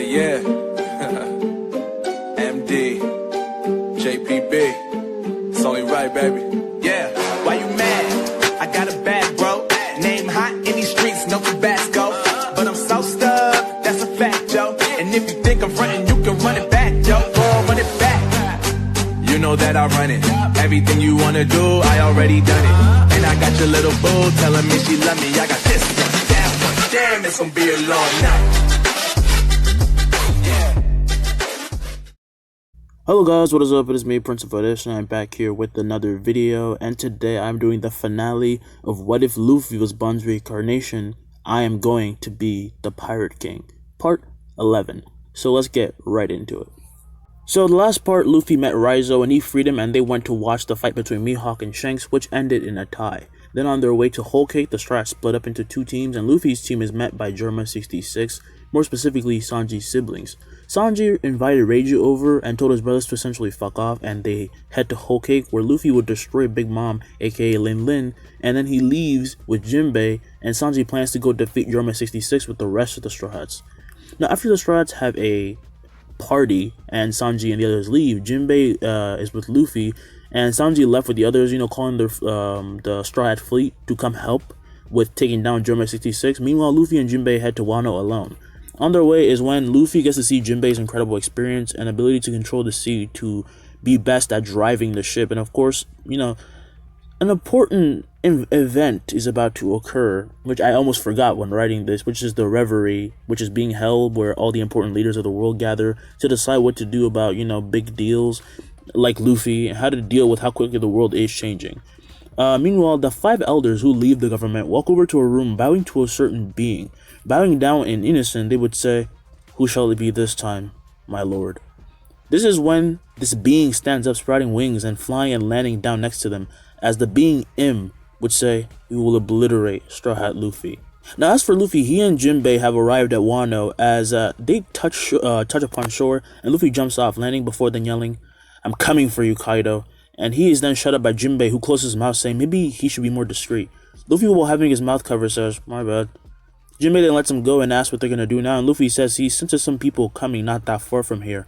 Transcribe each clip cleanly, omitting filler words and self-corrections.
Yeah. MD. JPB. It's only right, baby. Yeah. Why you mad? I got a bad bro. Name hot in these streets, no Tabasco. But I'm so stuck, that's a fact, yo. And if you think I'm frontin', you can run it back, yo. Go run it back. You know that I run it. Everything you wanna do, I already done it. And I got your little boo telling me she love me. I got this. Damn, it's gonna be a long night. Hello guys, what is up? It is me, Prince of Edition. I'm back here with another video, and today I'm doing the finale of What If Luffy Was Bon's Reincarnation. I am going to be the Pirate King, part 11. So let's get right into it. So the last part, Luffy met Raizo and he freed him, and they went to watch the fight between Mihawk and Shanks, which ended in a tie. Then on their way to Whole Cake, the Straw Hats split up into two teams, and Luffy's team is met by Germa 66, more specifically Sanji's siblings. Sanji invited Reiju over and told his brothers to essentially fuck off, and they head to Whole Cake, where Luffy would destroy Big Mom, aka Lin Lin, and then he leaves with Jinbei, and Sanji plans to go defeat Germa 66 with the rest of the Straw Hats. Now after the Straw Hats have a party and Sanji and the others leave, Jinbei is with Luffy, and Sanji left with the others, calling the Straw Hat fleet to come help with taking down Germa 66. Meanwhile, Luffy and Jinbei head to Wano alone. On their way is when Luffy gets to see Jinbei's incredible experience and ability to control the sea to be best at driving the ship. And of course, an important event is about to occur, which I almost forgot when writing this, which is the Reverie, which is being held where all the important leaders of the world gather to decide what to do about, big deals like Luffy and how to deal with how quickly the world is changing. Meanwhile, the 5 elders who leave the government walk over to a room bowing to a certain being. Bowing down in unison, they would say, "Who shall it be this time, my lord?" This is when this being stands up, sprouting wings and flying and landing down next to them, as the being Im would say, "We will obliterate Straw Hat Luffy." Now as for Luffy, he and Jinbei have arrived at Wano as they touch upon shore, and Luffy jumps off, landing before them yelling, "I'm coming for you, Kaido." And he is then shut up by Jinbei, who closes his mouth, saying maybe he should be more discreet. Luffy, while having his mouth covered, says, "My bad." Jinbei then lets him go and asks what they're gonna do now, and Luffy says he senses some people coming not that far from here.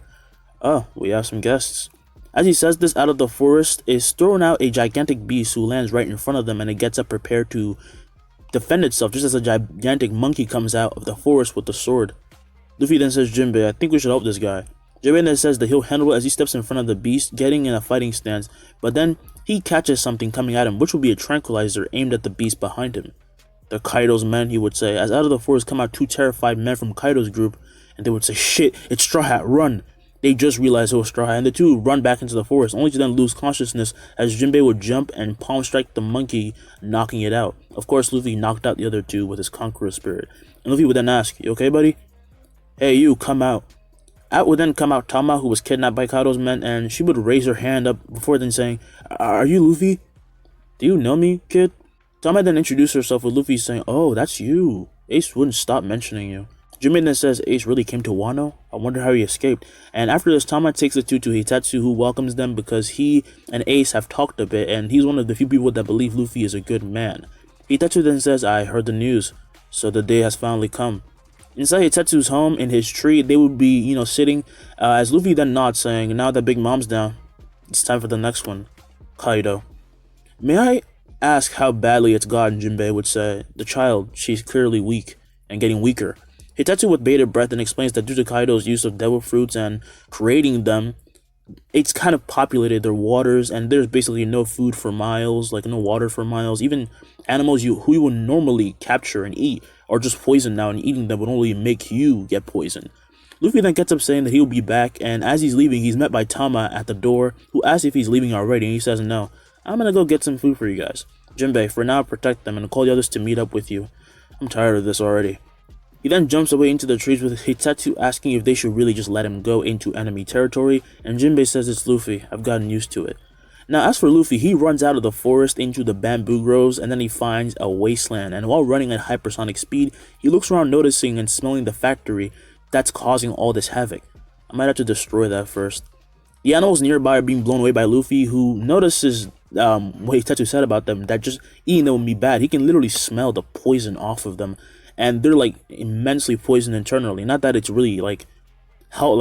"Oh, we have some guests." As he says this, out of the forest is thrown out a gigantic beast who lands right in front of them, and it gets up prepared to defend itself just as a gigantic monkey comes out of the forest with the sword. Luffy then says, "Jinbei, I think we should help this guy." Jinbei then says that he'll handle it as he steps in front of the beast, getting in a fighting stance, but then he catches something coming at him, which will be a tranquilizer aimed at the beast behind him. "They're Kaido's men," he would say, as out of the forest come out 2 terrified men from Kaido's group, and they would say, "Shit, it's Straw Hat, run!" They just realized it was Straw Hat, and the two run back into the forest, only to then lose consciousness as Jinbei would jump and palm strike the monkey, knocking it out. Of course, Luffy knocked out the other 2 with his conqueror spirit, and Luffy would then ask, "You okay, buddy?" "Hey, you, come out." Out would then come out Tama, who was kidnapped by Kaido's men, and she would raise her hand up before then saying, "Are you Luffy?" "Do you know me, kid?" Tama then introduced herself with Luffy saying, "Oh, that's you. Ace wouldn't stop mentioning you." Jinbei then says Ace really came to Wano? I wonder how he escaped. And after this, Tama takes the 2 to Hitetsu, who welcomes them because he and Ace have talked a bit, and he's one of the few people that believe Luffy is a good man. Hitetsu then says, "I heard the news, so the day has finally come." Inside Hitetsu's home, in his tree, they would be, sitting, as Luffy then nods, saying, "Now that Big Mom's down, it's time for the next one, Kaido." "May I ask how badly it's gotten?" Jinbei would say. "The child, she's clearly weak, and getting weaker." Hitetsu with bated breath and explains that due to Kaido's use of devil fruits and creating them, it's kind of populated their waters, and there's basically no food for miles, no water for miles. Even animals who you would normally capture and eat are just poisoned now, and eating them would only make you get poisoned. Luffy then gets up saying that he'll be back, and as he's leaving, he's met by Tama at the door, who asks if he's leaving already, and he says no. "I'm gonna go get some food for you guys. Jinbei, for now, protect them and call the others to meet up with you. I'm tired of this already." He then jumps away into the trees with Hitetsu asking if they should really just let him go into enemy territory, and Jinbei says it's Luffy, I've gotten used to it. Now as for Luffy, he runs out of the forest into the bamboo groves, and then he finds a wasteland, and while running at hypersonic speed, he looks around noticing and smelling the factory that's causing all this havoc. I might have to destroy that first. The animals nearby are being blown away by Luffy, who notices what Hitetsu said about them, that just eating them would be bad. He can literally smell the poison off of them, and they're immensely poisoned internally. Not that it's really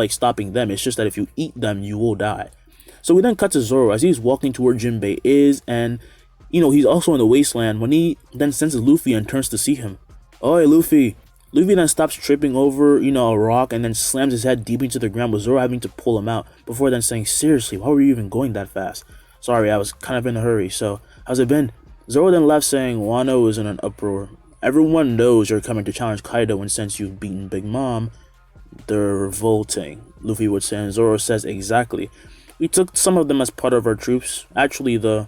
stopping them. It's just that if you eat them, you will die. So we then cut to Zoro as he's walking to where Jinbei is, and he's also in the wasteland when he then senses Luffy and turns to see him. Oi, Luffy. Luffy then stops tripping over, a rock and then slams his head deep into the ground with Zoro having to pull him out before then saying, seriously, why were you even going that fast? Sorry, I was kind of in a hurry, so how's it been? Zoro then left saying, Wano is in an uproar. Everyone knows you're coming to challenge Kaido, and since you've beaten Big Mom, they're revolting, Luffy would say, and Zoro says, exactly. We took some of them as part of our troops. Actually, a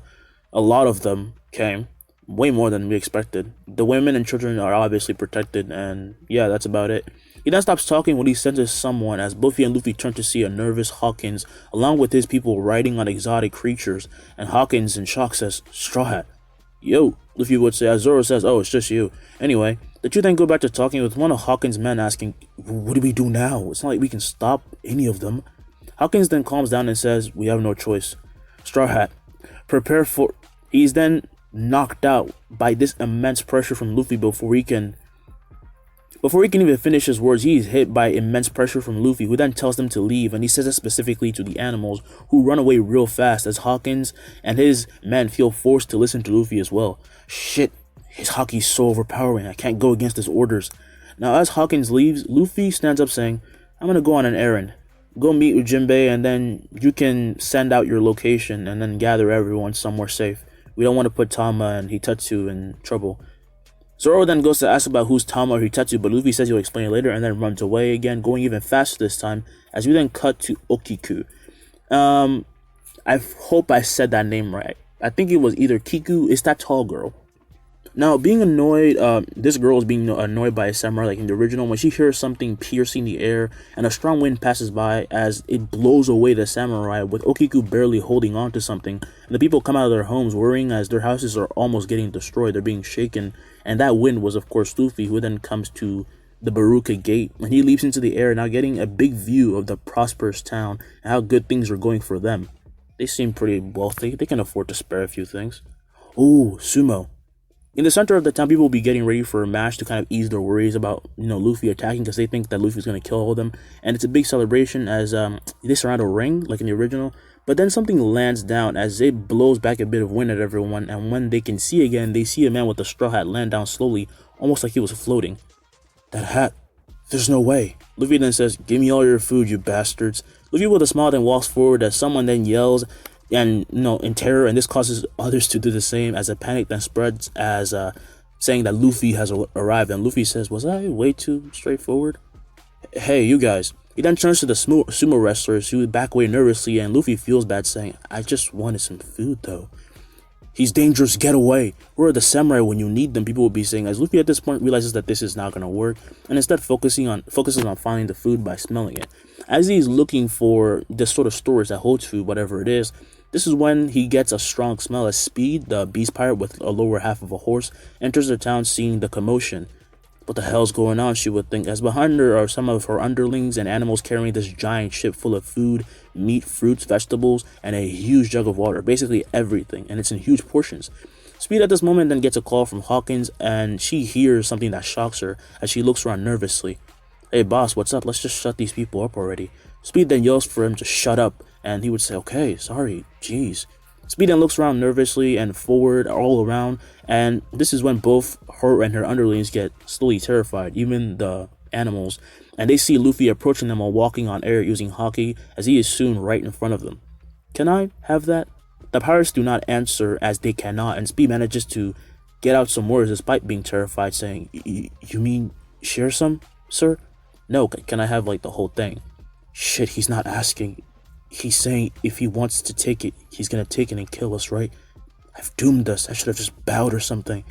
lot of them came. Way more than we expected. The women and children are obviously protected, and yeah, that's about it. He then stops talking when he senses someone as Buffy and Luffy turn to see a nervous Hawkins along with his people riding on exotic creatures, and Hawkins in shock says, Straw Hat. Yo, Luffy would say as Zoro says, oh, it's just you. Anyway, the two then go back to talking with one of Hawkins' men asking, what do we do now? It's not like we can stop any of them. Hawkins then calms down and says, we have no choice. Straw Hat, prepare for... He's then knocked out by this immense pressure from Luffy before he can even finish his words. He is hit by immense pressure from Luffy, who then tells them to leave, and he says it specifically to the animals, who run away real fast as Hawkins and his men feel forced to listen to Luffy as well. Shit, his hockey's so overpowering, I can't go against his orders. Now as Hawkins leaves, Luffy stands up saying, I'm gonna go on an errand. Go meet with Jinbei, and then you can send out your location and then gather everyone somewhere safe. We don't want to put Tama and Hitetsu in trouble. Zoro then goes to ask about who's Tama or Hitetsu, but Luffy says he'll explain it later and then runs away again, going even faster this time, as we then cut to Okiku. I hope I said that name right. I think it was either Kiku. It's that tall girl. Now, being annoyed, this girl is being annoyed by a samurai like in the original when she hears something piercing the air and a strong wind passes by as it blows away the samurai, with Okiku barely holding on to something, and the people come out of their homes worrying as their houses are almost getting destroyed. They're being shaken, and that wind was of course Luffy, who then comes to the Baruka gate, and he leaps into the air, now getting a big view of the prosperous town and how good things are going for them. They seem pretty wealthy. They can afford to spare a few things. Ooh, sumo. In the center of the town, people will be getting ready for a match to kind of ease their worries about, Luffy attacking, because they think that Luffy's going to kill all of them. And it's a big celebration as they surround a ring, like in the original. But then something lands down as it blows back a bit of wind at everyone. And when they can see again, they see a man with a straw hat land down slowly, almost like he was floating. That hat, there's no way. Luffy then says, give me all your food, you bastards. Luffy with a smile then walks forward as someone then yells, and in terror, and this causes others to do the same as a panic then spreads as saying that Luffy has arrived, and Luffy says, was I way too straightforward? Hey, you guys. He then turns to the sumo wrestlers who back away nervously, and Luffy feels bad saying, I just wanted some food though. He's dangerous, get away. Where are the samurai when you need them? People will be saying, as Luffy at this point realizes that this is not going to work, and instead focuses on finding the food by smelling it. As he's looking for this sort of storage that holds food, whatever it is, this is when he gets a strong smell as Speed, the beast pirate with a lower half of a horse, enters the town seeing the commotion. What the hell's going on, she would think, as behind her are some of her underlings and animals carrying this giant ship full of food, meat, fruits, vegetables, and a huge jug of water. Basically everything, and it's in huge portions. Speed at this moment then gets a call from Hawkins, and she hears something that shocks her as she looks around nervously. Hey boss, what's up? Let's just shut these people up already. Speed then yells for him to shut up, and he would say, okay, sorry, jeez. Speed then looks around nervously and forward all around, and this is when both her and her underlings get slowly terrified, even the animals, and they see Luffy approaching them while walking on air using Haki, as he is soon right in front of them. Can I have that? The pirates do not answer as they cannot, and Speed manages to get out some words despite being terrified, saying, you mean share some, sir? No, can I have like the whole thing? Shit, he's not asking. He's saying if he wants to take it, he's gonna take it and kill us, right? I've doomed us. I should have just bowed or something.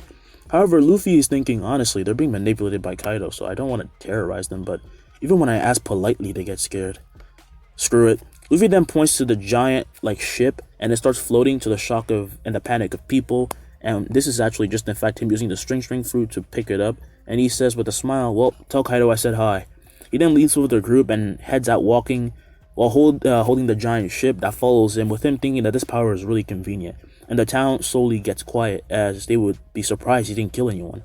However, Luffy is thinking, honestly, they're being manipulated by Kaido, so I don't want to terrorize them, but even when I ask politely, they get scared. Screw it. Luffy then points to the giant, ship, and it starts floating to the shock of and the panic of people, and this is actually just in fact him using the string fruit to pick it up, and he says with a smile, well, tell Kaido I said hi. He then leaves with the group and heads out walking, while holding the giant ship that follows him, with him thinking that this power is really convenient. And the town slowly gets quiet as they would be surprised he didn't kill anyone.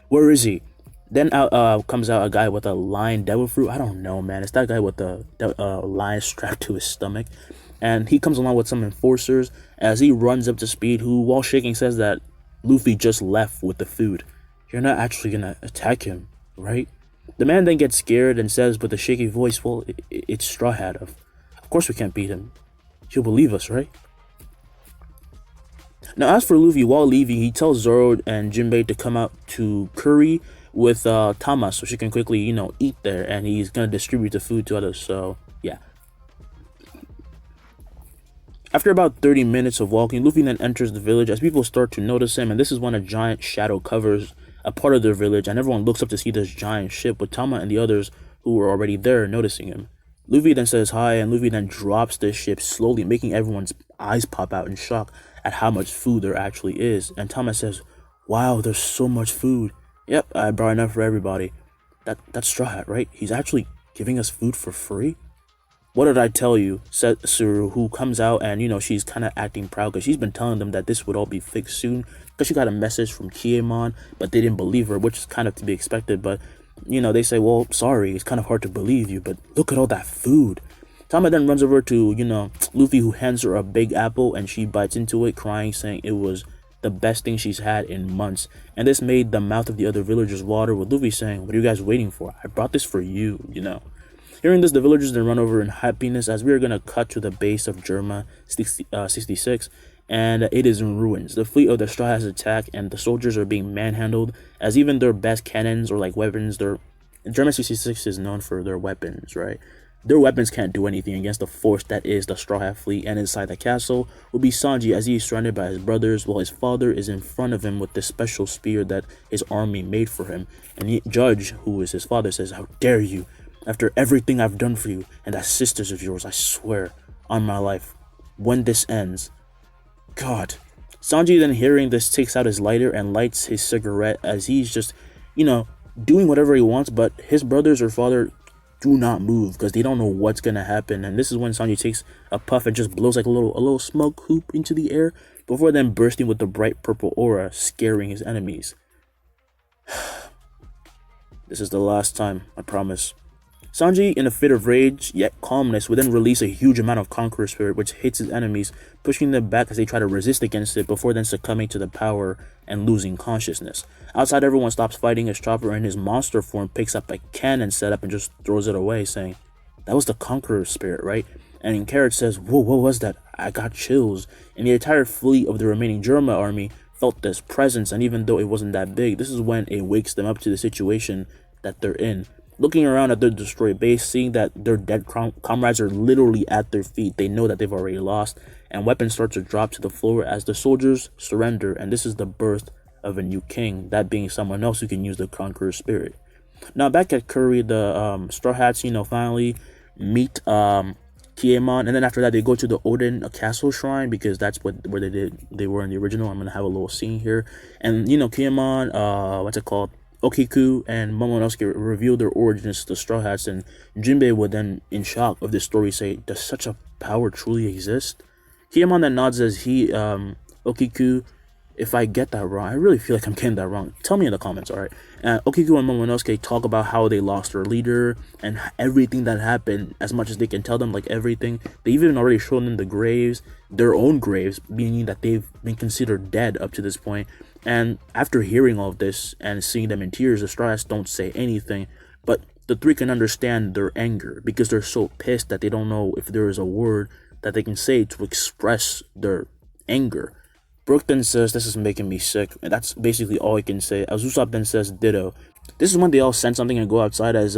Where is he? Then out comes out a guy with a lion devil fruit. I don't know, man. It's that guy with the lion strapped to his stomach. And he comes along with some enforcers as he runs up to Speed, who, while shaking, says that Luffy just left with the food. You're not actually gonna attack him, right? The man then gets scared and says with a shaky voice, well, it's Straw Hat. Of course we can't beat him. He'll believe us, right? Now, as for Luffy, while leaving, he tells Zoro and Jinbei to come out to Curry with Tama so she can quickly, eat there, and he's gonna distribute the food to others. So yeah. After about 30 minutes of walking, Luffy then enters the village as people start to notice him, and this is when a giant shadow covers a part of their village, and everyone looks up to see this giant ship with Tama and the others who were already there noticing him. Luffy then says hi, and Luffy then drops this ship slowly, making everyone's eyes pop out in shock at how much food there actually is. And Tama says, wow, there's so much food. Yep, I brought enough for everybody. That's Straw Hat, right? He's actually giving us food for free? What did I tell you? Said Suru, who comes out and, she's kind of acting proud because she's been telling them that this would all be fixed soon because she got a message from Kiemon, but they didn't believe her, which is kind of to be expected. But, they say, well, sorry, it's kind of hard to believe you, but look at all that food. Tama then runs over to, Luffy, who hands her a big apple, and she bites into it, crying, saying it was the best thing she's had in months. And this made the mouth of the other villagers water, with Luffy saying, what are you guys waiting for? I brought this for you, Hearing this, the villagers then run over in happiness as we are going to cut to the base of Germa 66, and it is in ruins. The fleet of the Straw Hats attack, and the soldiers are being manhandled, as even their best cannons or weapons, Germa 66 is known for their weapons, right? Their weapons can't do anything against the force that is the Straw Hat fleet, and inside the castle will be Sanji as he is surrounded by his brothers, while his father is in front of him with this special spear that his army made for him. And Judge, who is his father, says, how dare you? After everything I've done for you and that sisters of yours, I swear on my life, when this ends. God. Sanji then, hearing this, takes out his lighter and lights his cigarette as he's just, doing whatever he wants, but his brothers or father do not move because they don't know what's gonna happen. And this is when Sanji takes a puff and just blows like a little smoke hoop into the air before then bursting with the bright purple aura, scaring his enemies. This is the last time, I promise. Sanji, in a fit of rage, yet calmness, would then release a huge amount of Conqueror Spirit, which hits his enemies, pushing them back as they try to resist against it before then succumbing to the power and losing consciousness. Outside, everyone stops fighting as Chopper in his monster form picks up a cannon setup and just throws it away, saying, that was the Conqueror Spirit, right? And Carrot says, whoa, what was that? I got chills. And the entire fleet of the remaining Germa army felt this presence, and even though it wasn't that big, this is when it wakes them up to the situation that they're in. Looking around at their destroyed base, seeing that their dead comrades are literally at their feet, they know that they've already lost, and weapons start to drop to the floor as the soldiers surrender, and this is the birth of a new king, that being someone else who can use the Conqueror Spirit. Now, back at Curry, the Straw Hats, finally meet Kiemon, and then after that, they go to the Odin Castle Shrine, because that's where they were in the original. I'm going to have a little scene here, and, Kiemon, what's it called? Okiku and Momonosuke reveal their origins to the Straw Hats, and Jinbei would then, in shock of this story, say, does such a power truly exist? Kiemon then nods as Okiku, if I get that wrong, I really feel like I'm getting that wrong. Tell me in the comments, alright? Okiku and Momonosuke talk about how they lost their leader and everything that happened, as much as they can tell them, everything. They even already shown them the graves, their own graves, meaning that they've been considered dead up to this point. And after hearing all of this and seeing them in tears, the Straw Hats don't say anything, but the three can understand their anger because they're so pissed that they don't know if there is a word that they can say to express their anger. Brook then says, this is making me sick, and that's basically all he can say. Usopp then says ditto. This is when they all sense something and go outside as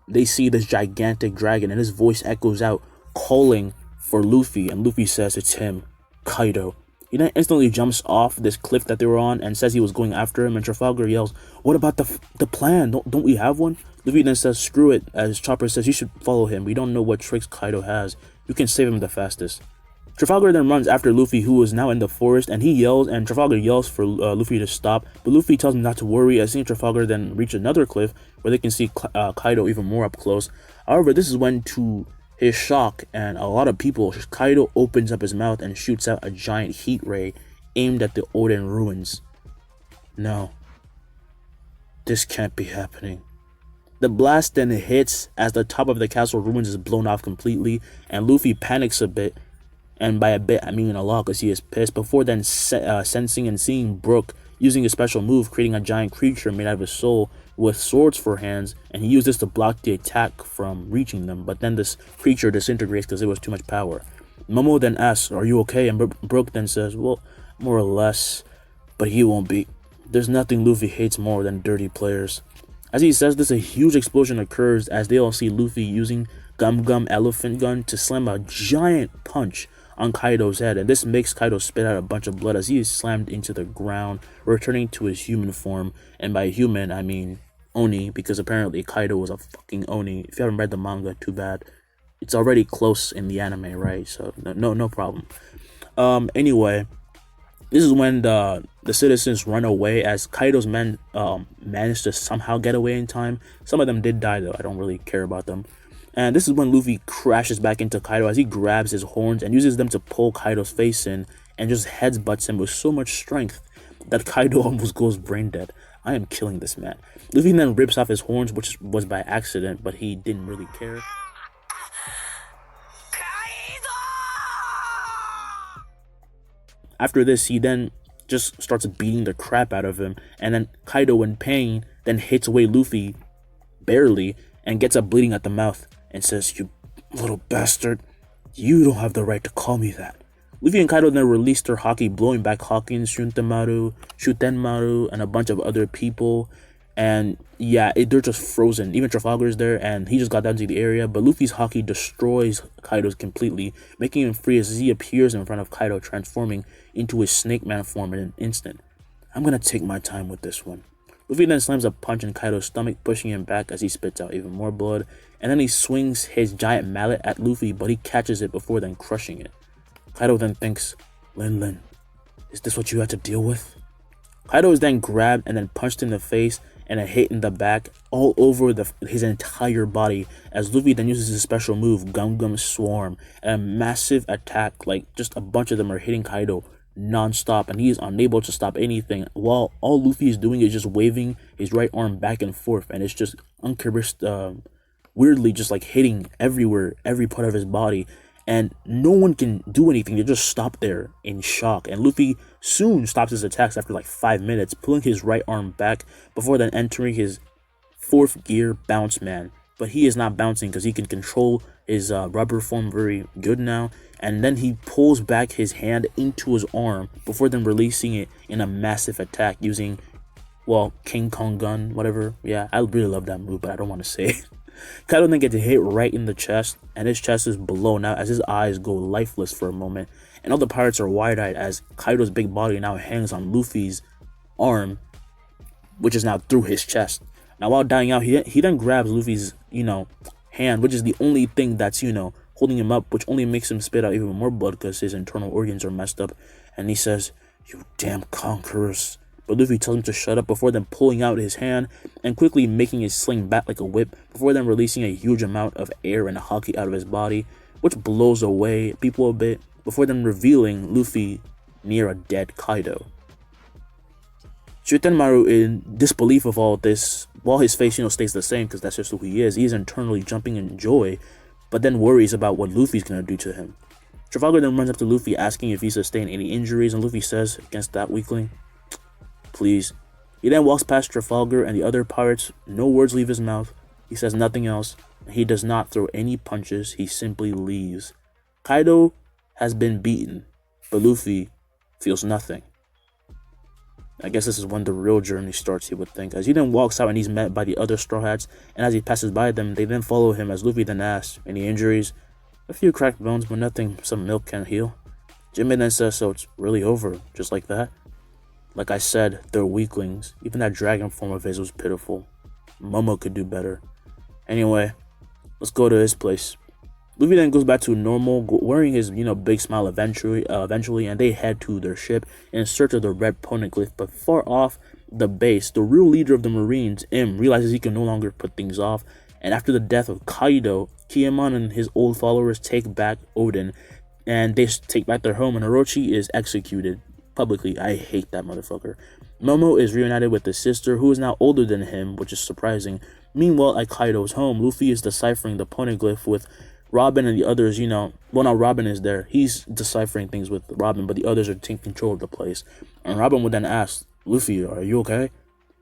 they see this gigantic dragon, and his voice echoes out calling for Luffy, and Luffy says it's him, Kaido. He then instantly jumps off this cliff that they were on and says he was going after him, and Trafalgar yells, what about the plan? Don't we have one? Luffy then says screw it, as Chopper says you should follow him. We don't know what tricks Kaido has. You can save him the fastest. Trafalgar then runs after Luffy, who is now in the forest, and he yells, and Trafalgar yells for Luffy to stop, but Luffy tells him not to worry, as seeing Trafalgar then reach another cliff where they can see Kaido even more up close. However, this is when, to his shock and a lot of people, Kaido opens up his mouth and shoots out a giant heat ray aimed at the Odin ruins. No. This can't be happening. The blast then hits as the top of the castle ruins is blown off completely, and Luffy panics a bit. And by a bit, I mean a lot, because he is pissed, before then sensing and seeing Brook using a special move, creating a giant creature made out of his soul with swords for hands, and he used this to block the attack from reaching them, but then this creature disintegrates because it was too much power. Momo then asks, "Are you okay?" And Brook then says, "Well, more or less, but he won't be. There's nothing Luffy hates more than dirty players." As he says this, a huge explosion occurs as they all see Luffy using Gum Gum Elephant Gun to slam a giant punch on Kaido's head, and this makes Kaido spit out a bunch of blood as he is slammed into the ground, returning to his human form. And by human, I mean Oni, because apparently Kaido was a fucking Oni. If you haven't read the manga, too bad. It's already close in the anime, right? So no problem. Anyway, this is when the citizens run away as Kaido's men managed to somehow get away in time. Some of them did die though. I don't really care about them. And this is when Luffy crashes back into Kaido as he grabs his horns and uses them to pull Kaido's face in and just headbutts him with so much strength that Kaido almost goes brain dead. I am killing this man. Luffy then rips off his horns, which was by accident, but he didn't really care. After this, he then just starts beating the crap out of him, and then Kaido, in pain, then hits away Luffy, barely, and gets up bleeding at the mouth, and says, "You little bastard, you don't have the right to call me that." Luffy and Kaido then release their haki, blowing back Hawkins, Shutenmaru, and a bunch of other people. And yeah, they're just frozen. Even Trafalgar's there, and he just got down to the area. But Luffy's haki destroys Kaido's completely, making him free as he appears in front of Kaido, transforming into his Snake Man form in an instant. "I'm gonna take my time with this one." Luffy then slams a punch in Kaido's stomach, pushing him back as he spits out even more blood. And then he swings his giant mallet at Luffy, but he catches it before then crushing it. Kaido then thinks, Lin, is this what you had to deal with?" Kaido is then grabbed and then punched in the face and a hit in the back all over his entire body as Luffy then uses his special move, Gum Gum Swarm, and a massive attack, like just a bunch of them are hitting Kaido non-stop, and he is unable to stop anything while all Luffy is doing is just waving his right arm back and forth, and it's just weirdly just like hitting everywhere, every part of his body, and no one can do anything. They just stop there in shock, and Luffy soon stops his attacks after like 5 minutes, pulling his right arm back before then entering his 4th gear bounce man. But he is not bouncing because he can control his rubber form very good now, and then he pulls back his hand into his arm before then releasing it in a massive attack using, well, King Kong gun, whatever. Yeah, I really love that move, but I don't want to say it. Kaido then gets hit right in the chest, and his chest is blown out as his eyes go lifeless for a moment, and all the pirates are wide-eyed as Kaido's big body now hangs on Luffy's arm, which is now through his chest. Now while dying out, he then grabs Luffy's, hand, which is the only thing that's, holding him up, which only makes him spit out even more blood because his internal organs are messed up, and he says, "You damn conquerors." But Luffy tells him to shut up before then pulling out his hand and quickly making his sling bat like a whip before then releasing a huge amount of air and haki out of his body, which blows away people a bit before then revealing Luffy near a dead Kaido. Shutenmaru, in disbelief of all this, while his face stays the same because that's just who he is internally jumping in joy, but then worries about what Luffy's gonna do to him. Trafalgar then runs up to Luffy asking if he sustained any injuries, and Luffy says, against that weakling, "Please." He then walks past Trafalgar and the other pirates. No words leave his mouth. He says nothing else. He does not throw any punches. He simply leaves. Kaido has been beaten, but Luffy feels nothing. I guess this is when the real journey starts, he would think, as he then walks out and he's met by the other Straw Hats, and as he passes by them, they then follow him as Luffy then asks, "Any injuries?" "A few cracked bones, but nothing some milk can't heal." Jinbei then says, "So it's really over, just like that?" "Like I said, they're weaklings. Even that dragon form of his was pitiful. Momo could do better. Anyway, let's go to his place." Luffy then goes back to normal, wearing his, big smile eventually, and they head to their ship in search of the red poneglyph. But far off the base, the real leader of the Marines, Im, realizes he can no longer put things off. And after the death of Kaido, Kiyomon and his old followers take back Odin, and they take back their home, and Orochi is executed publicly. I hate that motherfucker. Momo is reunited with his sister, who is now older than him, which is surprising. Meanwhile, at Kaido's home, Luffy is deciphering the poneglyph with Robin and the others, well, now Robin is there. He's deciphering things with Robin, but the others are taking control of the place. And Robin would then ask, Luffy, are you okay?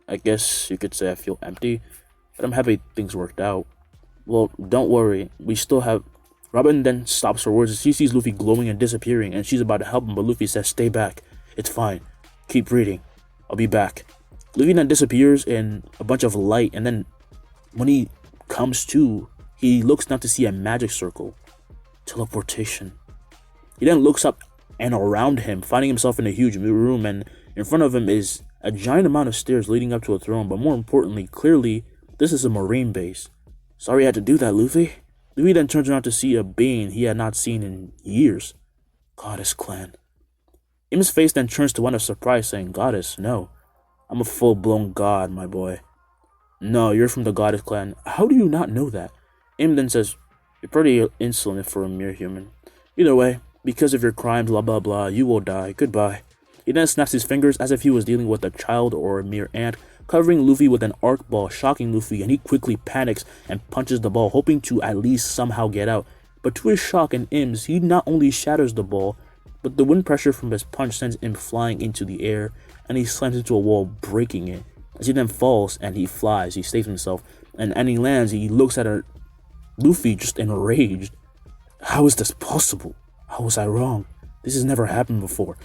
I guess you could say I feel empty, but I'm happy things worked out. Well, don't worry, we still have... Robin then stops her words as she sees Luffy glowing and disappearing, and she's about to help him, but Luffy says, stay back. It's fine. Keep reading. I'll be back. Luffy then disappears in a bunch of light, and then when he comes to, he looks down to see a magic circle. Teleportation. He then looks up and around him, finding himself in a huge room, and in front of him is a giant amount of stairs leading up to a throne, but more importantly, clearly, this is a marine base. Sorry I had to do that, Luffy. Luffy then turns around to see a being he had not seen in years. Goddess Clan. Im's face then turns to one of surprise, saying, Goddess, no. I'm a full-blown god, my boy. No, you're from the Goddess Clan. How do you not know that? Im then says, you're pretty insolent for a mere human. Either way, because of your crimes, blah blah blah, you will die. Goodbye. He then snaps his fingers as if he was dealing with a child or a mere ant, covering Luffy with an arc ball, shocking Luffy, and he quickly panics and punches the ball, hoping to at least somehow get out. But to his shock and Im's, he not only shatters the ball, but the wind pressure from his punch sends him flying into the air, and he slams into a wall, breaking it. As he then falls and he flies, he saves himself, and he lands, he looks at Luffy just enraged. How is this possible? How was I wrong? This has never happened before.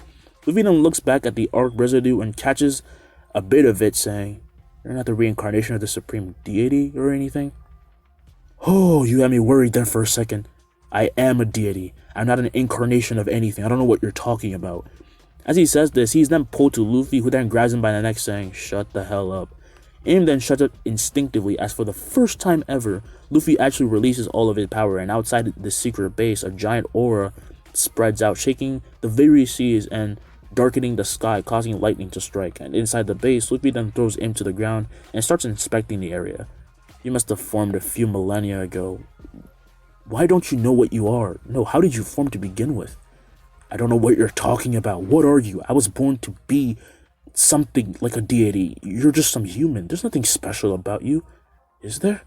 Luffy then looks back at the arc residue and catches a bit of it, saying, you're not the reincarnation of the supreme deity or anything? Oh, you had me worried then for a second. I am a deity. I'm not an incarnation of anything. I don't know what you're talking about. As he says this, he's then pulled to Luffy, who then grabs him by the neck, saying, shut the hell up. Im then shuts up instinctively, as for the first time ever, Luffy actually releases all of his power, and outside the secret base, a giant aura spreads out, shaking the very seas and darkening the sky, causing lightning to strike. And inside the base, Luffy then throws Im to the ground and starts inspecting the area. You must have formed a few millennia ago. Why don't you know what you are? No, how did you form to begin with? I don't know what you're talking about. What are you? I was born to be something like a deity. You're just some human. There's nothing special about you. Is there?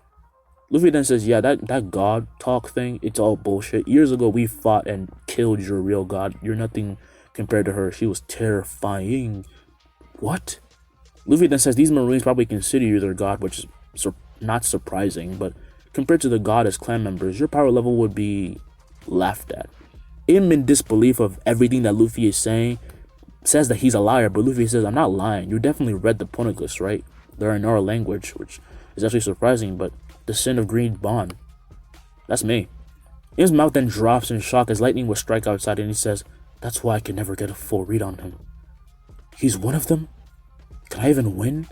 Luffy then says, yeah, that god talk thing, it's all bullshit. Years ago, we fought and killed your real god. You're nothing compared to her. She was terrifying. What? Luffy then says, these Marines probably consider you their god, which is not surprising, but compared to the Goddess clan members, your power level would be laughed at. Im, in disbelief of everything that Luffy is saying, says that he's a liar, but Luffy says, I'm not lying. You definitely read the poneglyphs, right? They're in our language, which is actually surprising, but the sin of green bond. That's me. Im's mouth then drops in shock as lightning will strike outside, and he says, that's why I can never get a full read on him. He's one of them? Can I even win?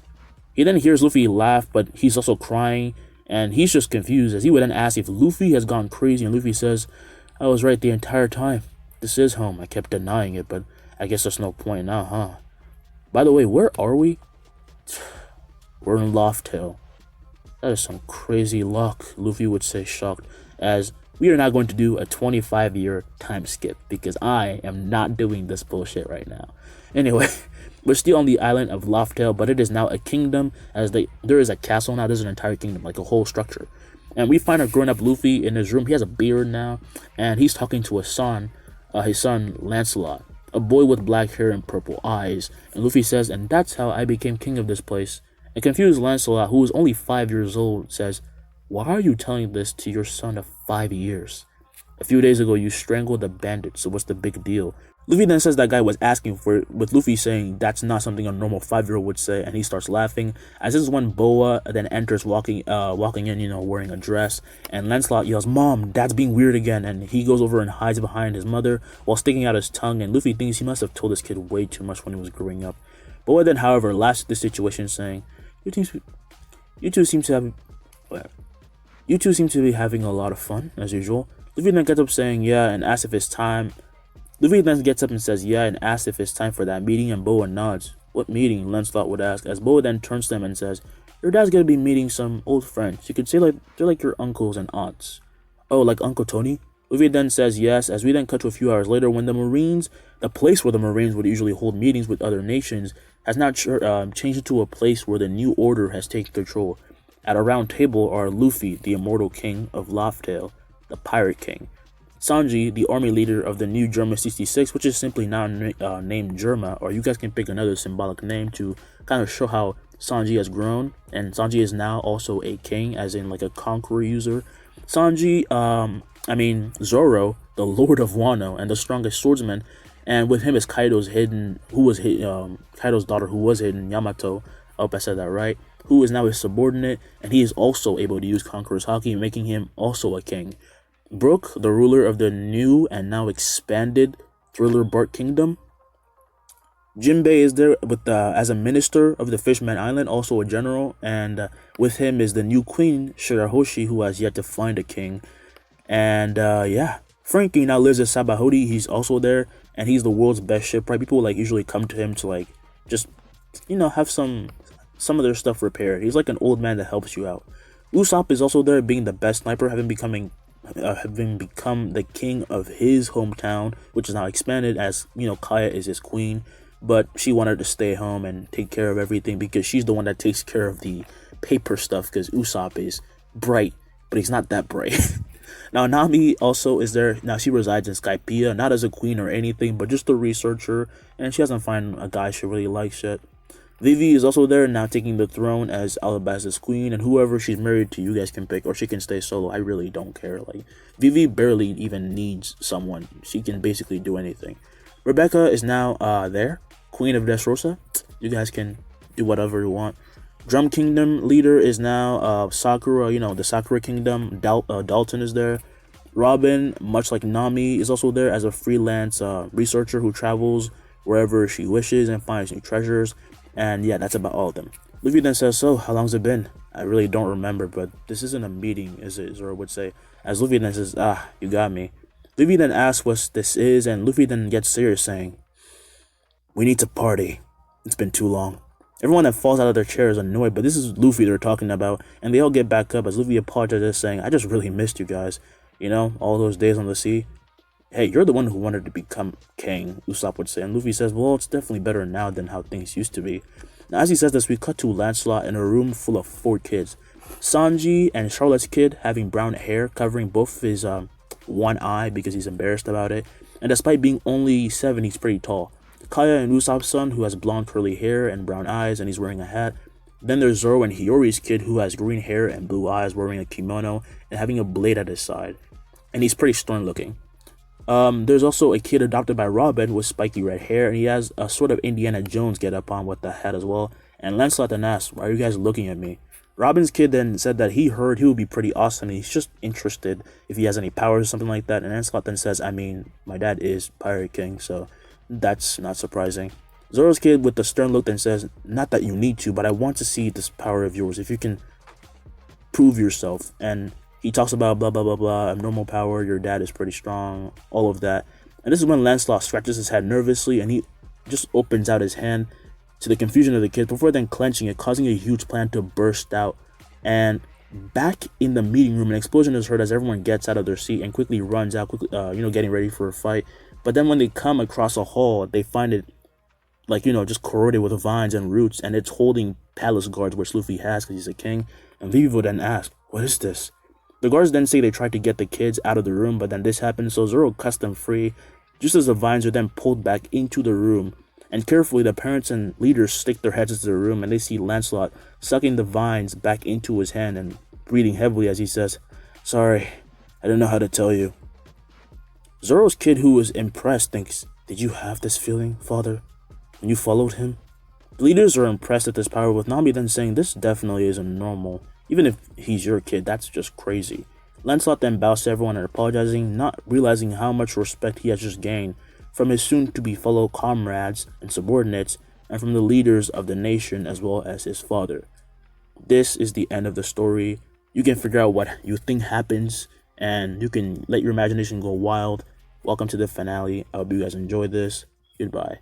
He then hears Luffy laugh, but he's also crying, and he's just confused as he would then ask if Luffy has gone crazy, and Luffy says, I was right the entire time. This is home. I kept denying it, but I guess there's no point now, huh? By the way, where are we? We're in Loft Hill. That is some crazy luck, Luffy would say, shocked, as we are not going to do a 25-year time skip because I am not doing this bullshit right now. Anyway, we're still on the island of Loft Hill, but it is now a kingdom, as there is a castle now. There's an entire kingdom, like a whole structure. And we find our grown-up Luffy in his room. He has a beard now, and he's talking to his son Lancelot, a boy with black hair and purple eyes. And Luffy says, and that's how I became king of this place. And confused Lancelot, who is only 5 years old, says, why are you telling this to your son of 5 years? A few days ago, you strangled a bandit, so what's the big deal? Luffy then says that guy was asking for it, with Luffy saying that's not something a normal 5-year-old would say, and he starts laughing. As this is when Boa then enters walking in, wearing a dress, and Lancelot yells, Mom, Dad's being weird again, and he goes over and hides behind his mother while sticking out his tongue, and Luffy thinks he must have told this kid way too much when he was growing up. Boa then, however, laughs at the situation, saying, You two seem to be having a lot of fun, as usual. Luffy then gets up saying, yeah, and asks if it's time. Luffy then gets up and says, yeah, and asks if it's time for that meeting, and Boa nods. What meeting? Lancelot would ask, as Boa then turns to him and says, your dad's gonna be meeting some old friends. You could say they're like your uncles and aunts. Oh, like Uncle Tony? Luffy then says yes, as we then cut to a few hours later when the place where the Marines would usually hold meetings with other nations, has now changed into a place where the new order has taken control. At a round table are Luffy, the immortal king of Laugh-Tale, the Pirate King; Sanji, the army leader of the new Germa 66, which is simply now named Germa, or you guys can pick another symbolic name to kind of show how Sanji has grown, and Sanji is now also a king, as in like a conqueror user. Zoro, the Lord of Wano and the strongest swordsman, and with him is Kaido's daughter who was hidden, Yamato. I hope I said that right. Who is now his subordinate, and he is also able to use Conqueror's Haki, making him also a king. Brook, the ruler of the new and now expanded Thriller Bark Kingdom. Jinbei is there with as a minister of the Fishman Island, also a general, and with him is the new queen, Shirahoshi, who has yet to find a king. And Frankie now lives at Sabahodi. He's also there, and he's the world's best shipwright. People like usually come to him to like just have some of their stuff repaired. He's like an old man that helps you out. Usopp is also there, being the best sniper, having become the king of his hometown, which is now expanded, as Kaya is his queen, but she wanted to stay home and take care of everything because she's the one that takes care of the paper stuff, because Usopp is bright, but he's not that bright. Now Nami also is there. Now she resides in Skypiea, not as a queen or anything, but just a researcher, and she hasn't found a guy she really likes yet. Vivi is also there, now taking the throne as Alabasta's queen, and whoever she's married to, you guys can pick, or she can stay solo. I really don't care. Like, Vivi barely even needs someone. She can basically do anything. Rebecca is now there, queen of Dressrosa. You guys can do whatever you want. Drum Kingdom leader is now Sakura, the Sakura Kingdom. Dalton is there. Robin, much like Nami, is also there as a freelance researcher who travels wherever she wishes and finds new treasures. And yeah, that's about all of them. Luffy then says, "So, how long's it been?" I really don't remember, but this isn't a meeting, is it? Zoro would say. As Luffy then says, "You got me." Luffy then asks what this is, and Luffy then gets serious, saying, "We need to party. It's been too long." Everyone that falls out of their chair is annoyed, but this is Luffy they're talking about, and they all get back up as Luffy apologizes, saying, "I just really missed you guys. All those days on the sea. Hey, you're the one who wanted to become king," Usopp would say. And Luffy says, "Well, it's definitely better now than how things used to be." Now, as he says this, we cut to Lancelot in a room full of 4 kids. Sanji and Charlotte's kid having brown hair covering both his one eye because he's embarrassed about it. And despite being only 7, he's pretty tall. Kaya and Usopp's son, who has blonde curly hair and brown eyes, and he's wearing a hat. Then there's Zoro and Hiyori's kid, who has green hair and blue eyes, wearing a kimono and having a blade at his side. And he's pretty stern looking. There's also a kid adopted by Robin with spiky red hair, and he has a sort of Indiana Jones get up on with the hat as well. And Lancelot then asks, "Why are you guys looking at me?" Robin's kid then said that he heard he would be pretty awesome, and he's just interested if he has any powers or something like that. And Lancelot then says, "My dad is Pirate King, so that's not surprising." Zoro's kid with the stern look then says, "Not that you need to, but I want to see this power of yours, if you can prove yourself." And he talks about blah, blah, blah, blah, abnormal power, your dad is pretty strong, all of that. And this is when Lancelot scratches his head nervously, and he just opens out his hand to the confusion of the kids before then clenching it, causing a huge plan to burst out. And back in the meeting room, an explosion is heard as everyone gets out of their seat and quickly runs out, getting ready for a fight. But then when they come across a hall, they find it just corroded with vines and roots, and it's holding palace guards, which Luffy has because he's a king. And Vivo then asks, "What is this?" The guards then say they tried to get the kids out of the room, but then this happens, so Zoro cuts them free, just as the vines are then pulled back into the room. And carefully, the parents and leaders stick their heads into the room, and they see Lancelot sucking the vines back into his hand and breathing heavily as he says, "Sorry, I don't know how to tell you." Zoro's kid, who was impressed, thinks, "Did you have this feeling, father, when you followed him?" The leaders are impressed at this power, with Nami then saying, "This definitely isn't normal. Even if he's your kid, that's just crazy." Lancelot then bows to everyone and apologizing, not realizing how much respect he has just gained from his soon-to-be fellow comrades and subordinates, and from the leaders of the nation as well as his father. This is the end of the story. You can figure out what you think happens, and you can let your imagination go wild. Welcome to the finale. I hope you guys enjoyed this. Goodbye.